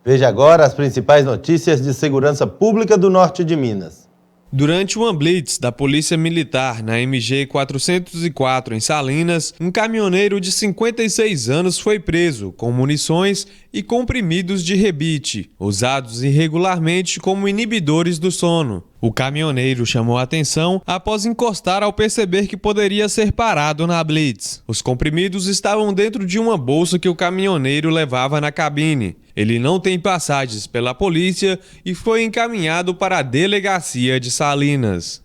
Veja agora as principais notícias de segurança pública do norte de Minas. Durante uma blitz da Polícia Militar na MG 404 em Salinas, um caminhoneiro de 56 anos foi preso com munições e comprimidos de rebite, usados irregularmente como inibidores do sono. O caminhoneiro chamou a atenção após encostar ao perceber que poderia ser parado na blitz. Os comprimidos estavam dentro de uma bolsa que o caminhoneiro levava na cabine. Ele não tem passagens pela polícia e foi encaminhado para a delegacia de Salinas.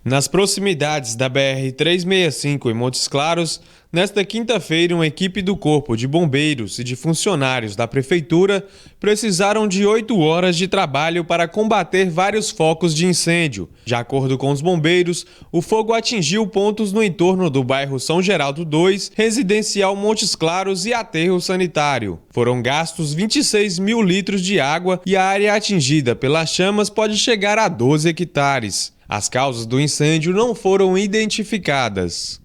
Nas proximidades da BR-365 em Montes Claros, nesta quinta-feira, uma equipe do Corpo de Bombeiros e de funcionários da Prefeitura precisaram de 8 horas de trabalho para combater vários focos de incêndio. De acordo com os bombeiros, o fogo atingiu pontos no entorno do bairro São Geraldo II, residencial Montes Claros e aterro sanitário. Foram gastos 26 mil litros de água e a área atingida pelas chamas pode chegar a 12 hectares. As causas do incêndio não foram identificadas.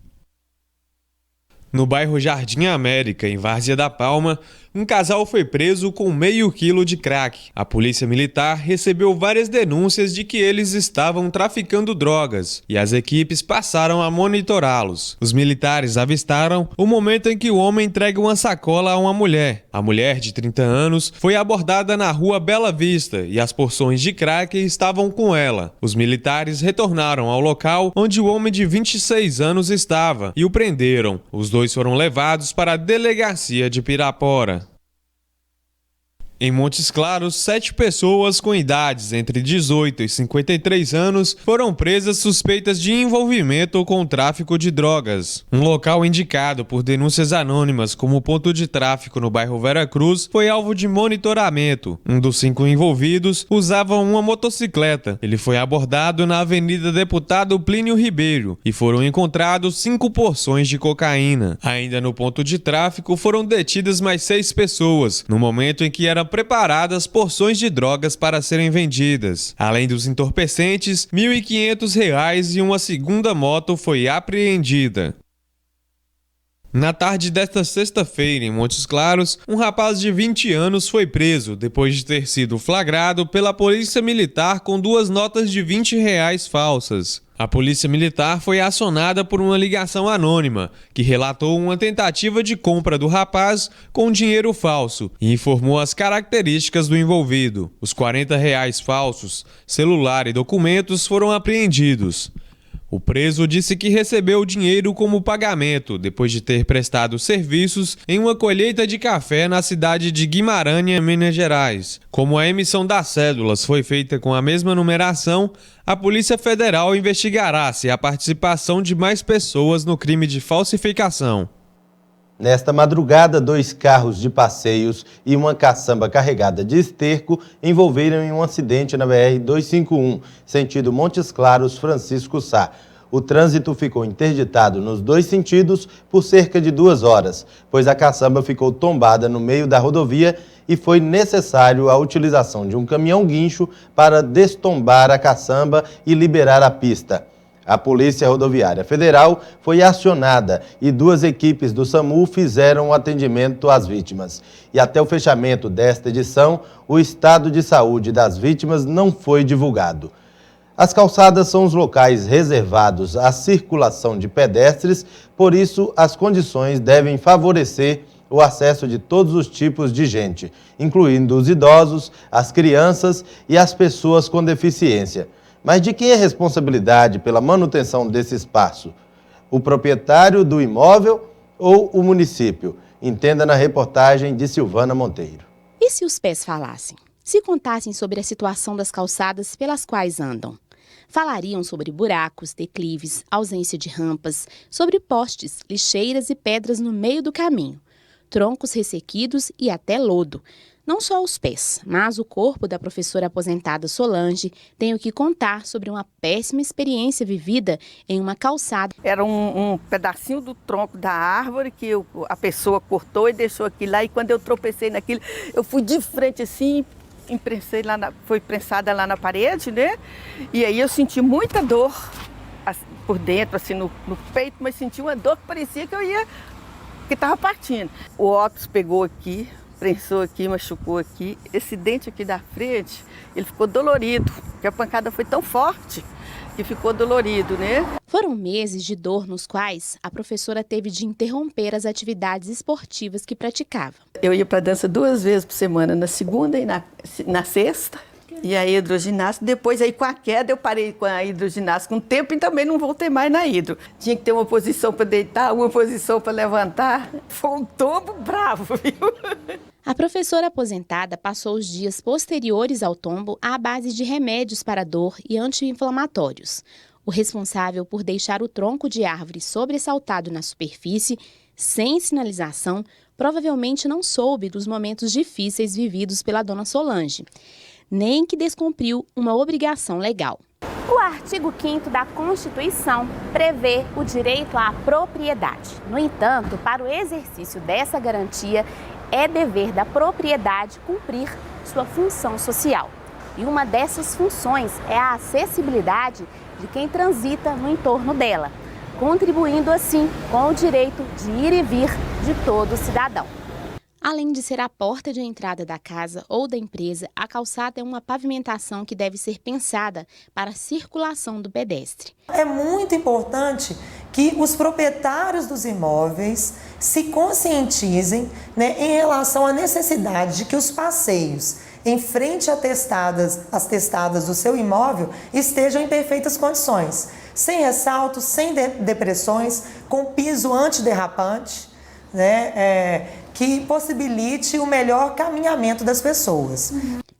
No bairro Jardim América, em Várzea da Palma, um casal foi preso com meio quilo de crack. A polícia militar recebeu várias denúncias de que eles estavam traficando drogas e as equipes passaram a monitorá-los. Os militares avistaram o momento em que o homem entrega uma sacola a uma mulher. A mulher, de 30 anos, foi abordada na rua Bela Vista e as porções de crack estavam com ela. Os militares retornaram ao local onde o homem de 26 anos estava e o prenderam. Os dois foram levados para a delegacia de Pirapora. Em Montes Claros, 7 pessoas com idades entre 18 e 53 anos foram presas suspeitas de envolvimento com o tráfico de drogas. Um local indicado por denúncias anônimas como ponto de tráfico no bairro Vera Cruz foi alvo de monitoramento. Um dos 5 envolvidos usava uma motocicleta. Ele foi abordado na Avenida Deputado Plínio Ribeiro e foram encontrados 5 porções de cocaína. Ainda no ponto de tráfico foram detidas mais 6 pessoas, no momento em que eram preparadas porções de drogas para serem vendidas. Além dos entorpecentes, R$ 1.500 e uma segunda moto foi apreendida. Na tarde desta sexta-feira, em Montes Claros, um rapaz de 20 anos foi preso depois de ter sido flagrado pela Polícia Militar com 2 notas de R$ 20 falsas. A Polícia Militar foi acionada por uma ligação anônima, que relatou uma tentativa de compra do rapaz com dinheiro falso e informou as características do envolvido. Os R$ 40 falsos, celular e documentos foram apreendidos. O preso disse que recebeu o dinheiro como pagamento depois de ter prestado serviços em uma colheita de café na cidade de Guimarães, Minas Gerais. Como a emissão das cédulas foi feita com a mesma numeração, a Polícia Federal investigará se há participação de mais pessoas no crime de falsificação. Nesta madrugada, 2 carros de passeios e uma caçamba carregada de esterco envolveram em um acidente na BR-251, sentido Montes Claros, Francisco Sá. O trânsito ficou interditado nos 2 sentidos por cerca de 2 horas, pois a caçamba ficou tombada no meio da rodovia e foi necessário a utilização de um caminhão-guincho para destombar a caçamba e liberar a pista. A Polícia Rodoviária Federal foi acionada e 2 equipes do SAMU fizeram o atendimento às vítimas. E até o fechamento desta edição, o estado de saúde das vítimas não foi divulgado. As calçadas são os locais reservados à circulação de pedestres, por isso as condições devem favorecer o acesso de todos os tipos de gente, incluindo os idosos, as crianças e as pessoas com deficiência. Mas de quem é a responsabilidade pela manutenção desse espaço? O proprietário do imóvel ou o município? Entenda na reportagem de Silvana Monteiro. E se os pés falassem? Se contassem sobre a situação das calçadas pelas quais andam? Falariam sobre buracos, declives, ausência de rampas, sobre postes, lixeiras e pedras no meio do caminho, troncos ressequidos e até lodo. Não só os pés, mas o corpo da professora aposentada Solange tem o que contar sobre uma péssima experiência vivida em uma calçada. Era um pedacinho do tronco da árvore que a pessoa cortou e deixou aquilo lá. E quando eu tropecei naquilo, eu fui de frente assim, foi prensada lá na parede, né? E aí eu senti muita dor por dentro, assim, no peito, mas senti uma dor que parecia que estava partindo. O óculos pegou aqui. prensou aqui, machucou aqui. Esse dente aqui da frente, ele ficou dolorido, porque a pancada foi tão forte que ficou dolorido, né? Foram meses de dor nos quais a professora teve de interromper as atividades esportivas que praticava. Eu ia para dança 2 vezes por semana, na segunda e na sexta. E a hidroginástica, depois aí com a queda eu parei com a hidroginástica um tempo e também não voltei mais na hidro. Tinha que ter uma posição para deitar, uma posição para levantar. Foi um tombo bravo, viu? A professora aposentada passou os dias posteriores ao tombo à base de remédios para dor e anti-inflamatórios. O responsável por deixar o tronco de árvore sobressaltado na superfície, sem sinalização, provavelmente não soube dos momentos difíceis vividos pela dona Solange, nem que descumpriu uma obrigação legal. O artigo 5º da Constituição prevê o direito à propriedade. No entanto, para o exercício dessa garantia, é dever da propriedade cumprir sua função social. E uma dessas funções é a acessibilidade de quem transita no entorno dela, contribuindo assim com o direito de ir e vir de todo cidadão. Além de ser a porta de entrada da casa ou da empresa, a calçada é uma pavimentação que deve ser pensada para a circulação do pedestre. É muito importante que os proprietários dos imóveis se conscientizem, em relação à necessidade de que os passeios em frente às testadas do seu imóvel estejam em perfeitas condições, sem ressaltos, sem depressões, com piso antiderrapante, que possibilite o melhor caminhamento das pessoas.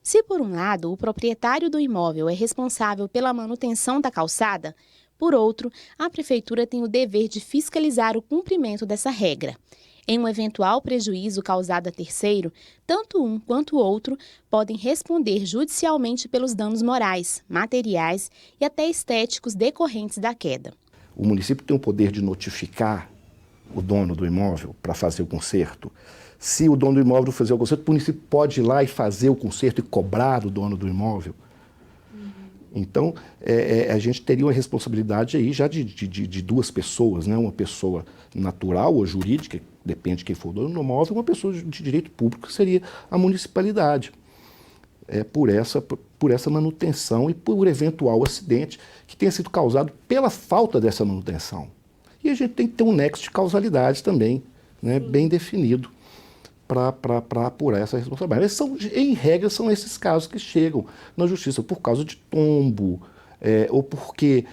Se, por um lado, o proprietário do imóvel é responsável pela manutenção da calçada, por outro, a prefeitura tem o dever de fiscalizar o cumprimento dessa regra. Em um eventual prejuízo causado a terceiro, tanto um quanto o outro podem responder judicialmente pelos danos morais, materiais e até estéticos decorrentes da queda. O município tem o poder de notificar o dono do imóvel para fazer o conserto. Se o dono do imóvel fazer o conserto, o município pode ir lá e fazer o conserto e cobrar do dono do imóvel. Então, a gente teria uma responsabilidade aí já de 2 pessoas, uma pessoa natural ou jurídica, depende de quem for o dono do imóvel, uma pessoa de direito público, que seria a municipalidade. Por essa manutenção e por eventual acidente que tenha sido causado pela falta dessa manutenção. E a gente tem que ter um nexo de causalidade também, bem definido, para apurar essa responsabilidade. Em regra, são esses casos que chegam na justiça por causa de tombo, ou porque,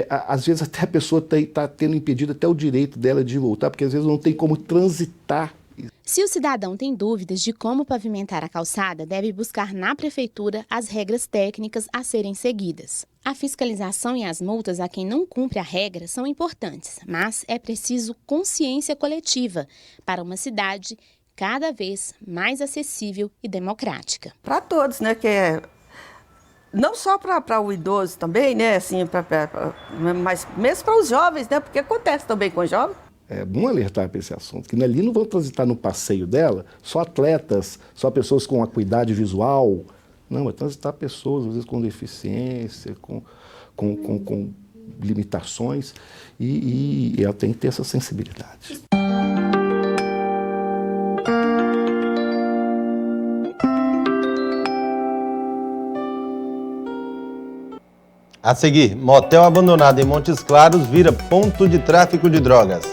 às vezes, até a pessoa está tendo impedido até o direito dela de voltar, porque às vezes não tem como transitar. Se o cidadão tem dúvidas de como pavimentar a calçada, deve buscar na prefeitura as regras técnicas a serem seguidas. A fiscalização e as multas a quem não cumpre a regra são importantes, mas é preciso consciência coletiva para uma cidade cada vez mais acessível e democrática. Para todos, não só para o idoso também, assim, mas mesmo para os jovens, porque acontece também com os jovens. É bom alertar para esse assunto, que ali não vão transitar no passeio dela só atletas, só pessoas com acuidade visual. Não, vai transitar pessoas, às vezes, com deficiência, com limitações, e ela tem que ter essa sensibilidade. A seguir, motel abandonado em Montes Claros vira ponto de tráfico de drogas.